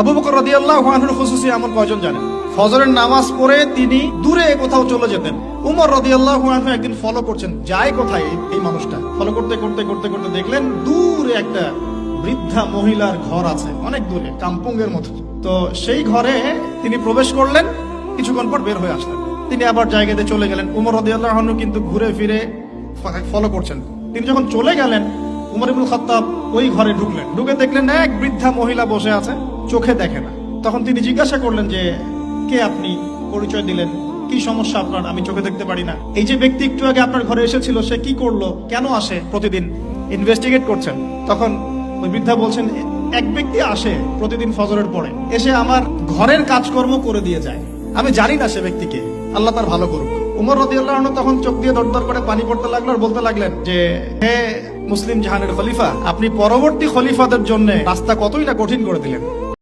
আবু বকর রাদিয়াল্লাহু আনহুর খুসুসি আমল কয়জন জানেন? ফজরের নামাজ পড়ে তিনি দূরে কোথাও চলে যেতেন। উমর রাদিয়াল্লাহু আনহু একদিন ফলো করছেন, যায় কোথায় এই মানুষটা। ফলো করতে করতে করতে করতে দেখলেন দূরে একটা বৃদ্ধা মহিলার ঘর আছে, অনেক দূরে, কাম্পুঙ্গের মতো। তো সেই ঘরে তিনি প্রবেশ করলেন, কিছুক্ষণ পর বের হয়ে আসলেন। তিনি আবার জায়গাতে চলে গেলেন। উমর রাদিয়াল্লাহু আনহু কিন্তু ঘুরে ফিরে ফলো করছেন। তিনি যখন চলে গেলেন, উমর ইবনুল খাত্তাব ওই ঘরে ঢুকলেন। ঢুকে দেখলেন এক বৃদ্ধা মহিলা বসে আছে, চোখে দেখে না। তখন তিনি জিজ্ঞাসা করলেন যে কে আপনি, পরিচয় দিলেন, কি সমস্যা আপনার, আমি চোখে দেখতে পারি না। এই যে ব্যক্তি একটু আগে আপনার ঘরে এসেছিল সে কি করলো, কেন আসে প্রতিদিন, ইনভেস্টিগেট করছেন। তখন ওই বৃদ্ধা বলছেন এক ব্যক্তি আসে প্রতিদিন ফজরের পরে, এসে আমার ঘরের কাজকর্ম করে দিয়ে যায়, আমি জানি না সে ব্যক্তিকে, আল্লাহ তার ভালো করুক। উমর রাদিয়াল্লাহু আনহু তখন চোখ দিয়ে দরদর করে পানি পড়তে লাগলো আর বলতে লাগলেন যে হে মুসলিম জাহানের খলিফা, আপনি পরবর্তী খলিফাদের জন্য রাস্তা কতই না কঠিন করে দিলেন।